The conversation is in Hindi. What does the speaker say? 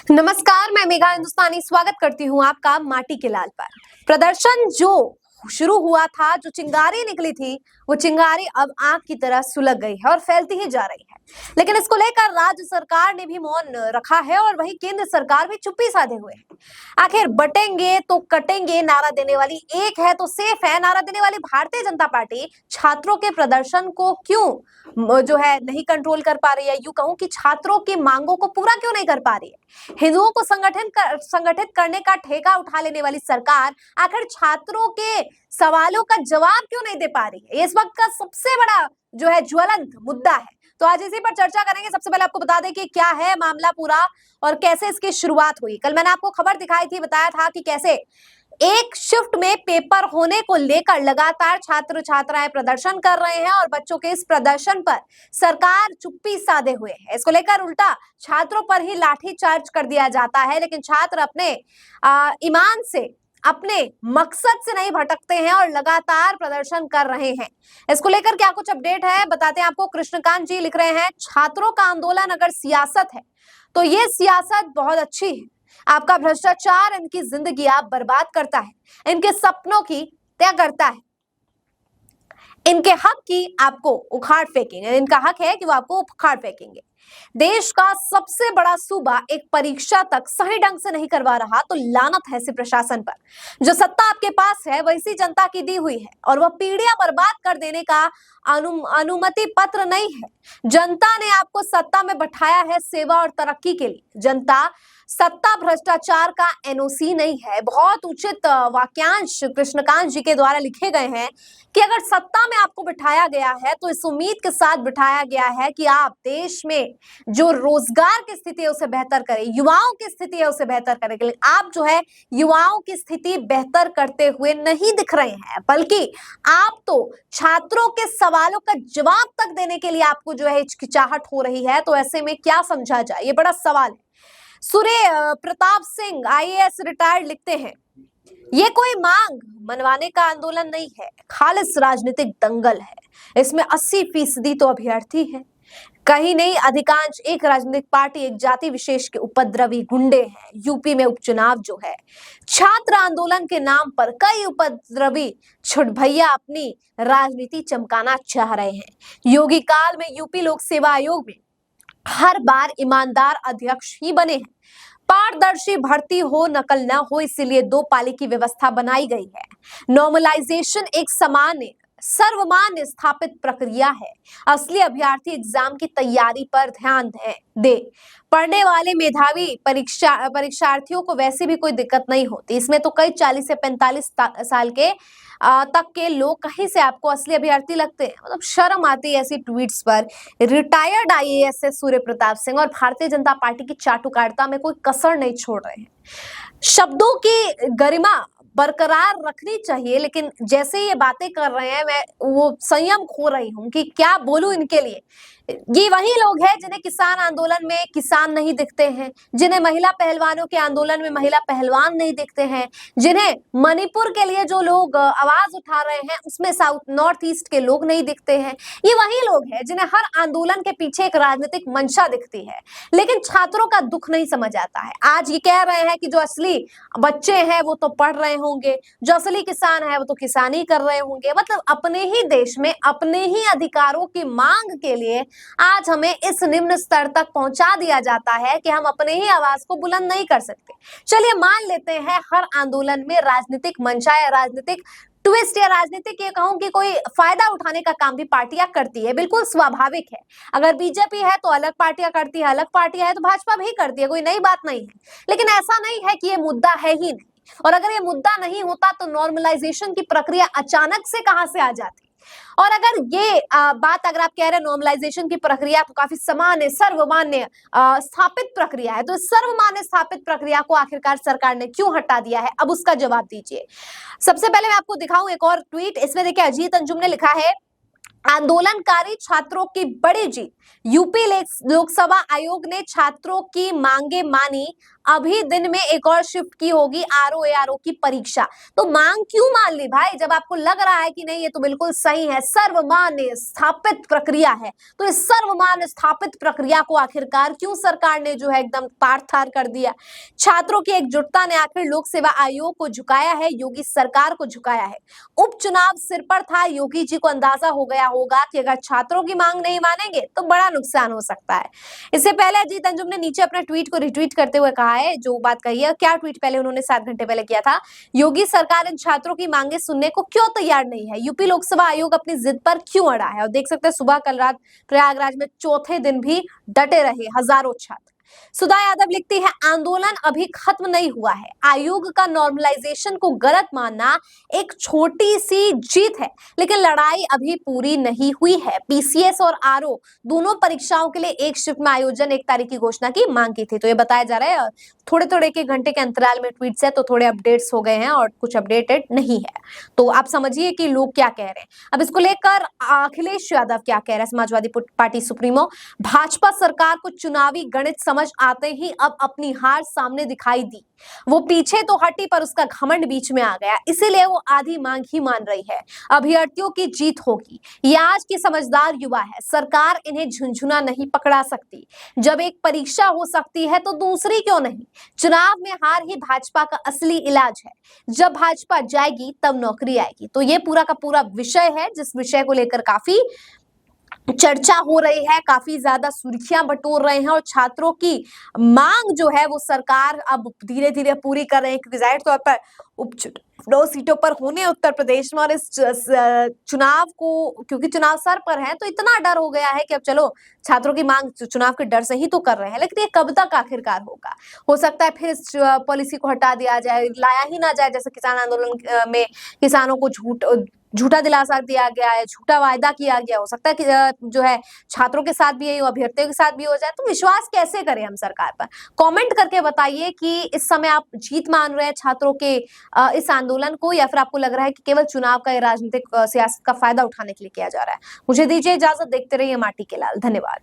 नमस्कार, मैं मेघा हिंदुस्तानी स्वागत करती हूँ आपका माटी के लाल पर। प्रदर्शन जो शुरू हुआ था, जो चिंगारी निकली थी, वो चिंगारी अब आग की तरह सुलग गई है और फैलती ही जा रही है। लेकिन इसको लेकर राज्य सरकार ने भी मौन रखा है और वहीं केंद्र सरकार भी चुप्पी साधे हुए है। आखिर बटेंगे तो कटेंगे नारा देने वाली एक है तो सेफ है नारा देने वाली भारतीय जनता पार्टी छात्रों के प्रदर्शन को क्यों जो है नहीं कंट्रोल कर पा रही है। यूं कहूं कि छात्रों की मांगों को पूरा क्यों नहीं कर पा रही है। हिंदुओं को संगठित करने का ठेका उठा लेने वाली सरकार आखिर छात्रों के सवालों का जवाब क्यों नहीं दे पा रही है। ये इस वक्त का सबसे बड़ा जो है ज्वलंत मुद्दा है। तो आज इसी पर चर्चा करेंगे। सबसे पहले आपको बता दें कि क्या है मामला पूरा और कैसे इसकी शुरुआत हुई। कल मैंने आपको खबर दिखाई थी, बताया था कि कैसे एक शिफ्ट में पेपर होने को लेकर लगातार छात्र छात्राएं प्रदर्शन कर रहे हैं और बच्चों के इस प्रदर्शन पर सरकार चुप्पी साधे हुए है। इसको लेकर उल्टा छात्रों पर ही लाठी चार्ज कर दिया जाता है, लेकिन छात्र अपने ईमान से, अपने मकसद से नहीं भटकते हैं और लगातार प्रदर्शन कर रहे हैं। इसको लेकर क्या कुछ अपडेट है बताते हैं आपको। कृष्णकांत जी लिख रहे हैं, छात्रों का आंदोलन अगर सियासत है तो ये सियासत बहुत अच्छी है। आपका भ्रष्टाचार इनकी जिंदगी आप बर्बाद करता है, इनके सपनों की तय करता है, इनके हक की आपको उखाड़ फेंकेंगे। इनका हक है कि वो आपको उखाड़ फेंकेंगे। देश का सबसे बड़ा सूबा एक परीक्षा तक सही ढंग से नहीं करवा रहा तो लानत है ऐसे प्रशासन पर। जो सत्ता आपके पास है वह इसी जनता की दी हुई है और वह पीढ़ियां बर्बाद कर देने का अनुमति पत्र नहीं है। जनता ने आपको सत्ता में बैठाया है सेवा और तरक्की के लिए। जनता सत्ता भ्रष्टाचार का एनओसी नहीं है। बहुत उचित वाक्यांश कृष्णकांत जी के द्वारा लिखे गए हैं कि अगर सत्ता में आपको बिठाया गया है तो इस उम्मीद के साथ बिठाया गया है कि आप देश में जो रोजगार की स्थिति है उसे बेहतर करें, युवाओं की स्थिति है उसे बेहतर करें। लेकिन आप जो है युवाओं की स्थिति बेहतर करते हुए नहीं दिख रहे हैं, बल्कि आप तो छात्रों के सवालों का जवाब तक देने के लिए आपको जो है हिचकिचाहट हो रही है। तो ऐसे में क्या समझा जाए, ये बड़ा सवाल है। सूर्य प्रताप सिंह आईएएस रिटायर्ड लिखते हैं, ये कोई मांग मनवाने का आंदोलन नहीं है, खालिस राजनीतिक दंगल है। इसमें 80% तो अभ्यर्थी है, कहीं नहीं अधिकांश एक राजनीतिक पार्टी, एक जाति विशेष के उपद्रवी गुंडे हैं। यूपी में उपचुनाव जो है, छात्र आंदोलन के नाम पर कई उपद्रवी छुटभैया अपनी राजनीति चमकाना चाह रहे हैं। योगी काल में यूपी लोक सेवा आयोग में हर बार ईमानदार अध्यक्ष ही बने हैं। पारदर्शी भर्ती हो, नकल न हो, इसीलिए 2 पाली की व्यवस्था बनाई गई है। नॉर्मलाइजेशन एक सामान्य सर्वमान्य स्थापित प्रक्रिया है। असली अभ्यर्थी एग्जाम की तैयारी पर ध्यान दे। पढ़ने वाले मेधावी परीक्षार्थियों को वैसे भी कोई दिक्कत नहीं होती। इसमें तो कई 40 से 45 साल के तक के लोग कहीं से आपको असली अभ्यर्थी लगते हैं। मतलब शर्म आती है ऐसी ट्वीट्स पर। रिटायर्ड आईएएस से सूर्य प्रताप सिंह और भारतीय जनता पार्टी की चाटुकारिता में कोई कसर नहीं छोड़ रहे हैं। शब्दों की गरिमा बरकरार रखनी चाहिए, लेकिन जैसे ये बातें कर रहे हैं मैं वो संयम खो रही हूँ कि क्या बोलूं इनके लिए। ये वही लोग हैं जिन्हें किसान आंदोलन में किसान नहीं दिखते हैं, जिन्हें महिला पहलवानों के आंदोलन में महिला पहलवान नहीं दिखते हैं, जिन्हें मणिपुर के लिए जो लोग आवाज उठा रहे हैं उसमें साउथ नॉर्थ ईस्ट के लोग नहीं दिखते हैं। ये वही लोग हैं जिन्हें हर आंदोलन के पीछे एक राजनीतिक मंशा दिखती है, लेकिन छात्रों का दुख नहीं समझ आता है। आज ये कह रहे हैं कि जो असली बच्चे हैं वो तो पढ़ रहे होंगे, जो असली किसान है वो तो किसानी कर रहे होंगे। मतलब अपने ही देश में अपने ही अधिकारों की मांग के लिए आज हमें इस निम्न स्तर तक पहुंचा दिया जाता है कि हम अपने ही आवाज को बुलंद नहीं कर सकते। चलिए मान लेते हैं हर आंदोलन में राजनीतिक मंशा या राजनीतिक ट्विस्ट या राजनीतिक ये कहूं कि कोई फायदा उठाने का काम भी पार्टियां करती है, बिल्कुल स्वाभाविक है। अगर बीजेपी है तो अलग पार्टियां करती है, अलग पार्टियां है तो भाजपा भी करती है, कोई नई बात नहीं है। लेकिन ऐसा नहीं है कि ये मुद्दा है ही नहीं, और अगर ये मुद्दा नहीं होता तो नॉर्मलाइजेशन की प्रक्रिया अचानक से कहां से आ जाती। और अगर ये बात अगर आप कह रहे हैं नॉर्मलाइजेशन की प्रक्रिया तो काफी सामान्य सर्वमान्य स्थापित प्रक्रिया है, तो सर्वमान्य स्थापित प्रक्रिया को आखिरकार सरकार ने क्यों हटा दिया है, अब उसका जवाब दीजिए। सबसे पहले मैं आपको दिखाऊं एक और ट्वीट। इसमें देखिए अजीत अंजुम ने लिखा है, आंदोलनकारी छात्रों की बड़ी जीत, यूपी लोकसभा आयोग ने छात्रों की मांगे मानी, अभी दिन में एक और शिफ्ट की होगी आरओ एआरओ की परीक्षा। तो मांग क्यों मान ली भाई, जब आपको लग रहा है कि नहीं ये तो बिल्कुल सही है, सर्वमान्य स्थापित प्रक्रिया है, तो इस सर्वमान्य स्थापित प्रक्रिया को आखिरकार क्यों सरकार ने जो है एकदम पार थार कर दिया। छात्रों की एकजुटता ने आखिर लोक सेवा आयोग को झुकाया है, योगी सरकार को झुकाया है। उपचुनाव सिर पर था, योगी जी को अंदाजा हो गया होगा कि अगर छात्रों की मांग नहीं मानेंगे तो बड़ा नुकसान हो सकता है। इससे पहले अजीत अंजुम ने नीचे अपने ट्वीट को रिट्वीट करते हुए कहा है, जो बात कही है, क्या ट्वीट पहले उन्होंने 7 घंटे पहले किया था, योगी सरकार इन छात्रों की मांगे सुनने को क्यों तैयार नहीं है, यूपी लोकसभा आयोग अपनी जिद पर क्यों अड़ा है। और देख सकते हैं सुबह कल रात प्रयागराज में चौथे दिन भी डटे रहे हजारों छात्र। सुधा यादव लिखती है, आंदोलन अभी खत्म नहीं हुआ है, आयोग का नॉर्मलाइजेशन को गलत मानना एक छोटी सी जीत है, लेकिन लड़ाई अभी पूरी नहीं हुई है। पीसीएस और आरओ दोनों परीक्षाओं के लिए एक शिफ्ट में आयोजन 1 तारीख की घोषणा की मांग की थी। तो ये बताया जा रहा है थोड़े थोड़े एक घंटे के अंतराल में ट्वीट्स है, तो थोड़े अपडेट्स हो गए हैं और कुछ अपडेटेड नहीं है। तो आप समझिए कि लोग क्या कह रहे हैं। अब इसको लेकर अखिलेश यादव क्या कह रहे हैं, समाजवादी पार्टी सुप्रीमो, भाजपा सरकार को चुनावी गणित समझ आते ही अब अपनी हार सामने दिखाई दी, वो पीछे तो हटी पर उसका घमंड बीच में आ गया, इसीलिए वो आधी मांग ही मान रही है। अभ्यर्थियों की जीत होगी, ये आज की समझदार युवा है, सरकार इन्हें झुंझुना नहीं पकड़ा सकती। जब एक परीक्षा हो सकती है तो दूसरी क्यों नहीं। चुनाव में हार ही भाजपा का असली इलाज है, जब भाजपा जाएगी तब नौकरी आएगी। तो ये पूरा का पूरा विषय है, जिस विषय को लेकर काफी चर्चा हो रही है, काफी ज्यादा सुर्खियां बटोर रहे हैं और छात्रों की मांग जो है वो सरकार अब धीरे धीरे पूरी कर रहे हैं, क्योंकि जाहिर तौर पर उपचुनाव सीटों पर होने उत्तर प्रदेश में, और इस चुनाव को क्योंकि चुनाव सर पर है तो इतना डर हो गया है कि अब चलो छात्रों की मांग चुनाव के डर से ही तो कर रहे हैं, लेकिन ये कब तक आखिरकार होगा। हो सकता है फिर इस पॉलिसी को हटा दिया जाए, लाया ही ना जाए, जैसे किसान आंदोलन में किसानों को झूठा दिलासा दिया गया है, झूठा वायदा किया गया। हो सकता है कि जो है छात्रों के साथ भी यही हो, अभ्यर्थियों के साथ भी हो जाए। तो विश्वास कैसे करें हम सरकार पर, कमेंट करके बताइए कि इस समय आप जीत मान रहे हैं छात्रों के इस आंदोलन को, या फिर आपको लग रहा है कि केवल चुनाव का राजनीतिक सियासत का फायदा उठाने के लिए किया जा रहा है। मुझे दीजिए इजाजत, देखते रहिए माटी के लाल। धन्यवाद।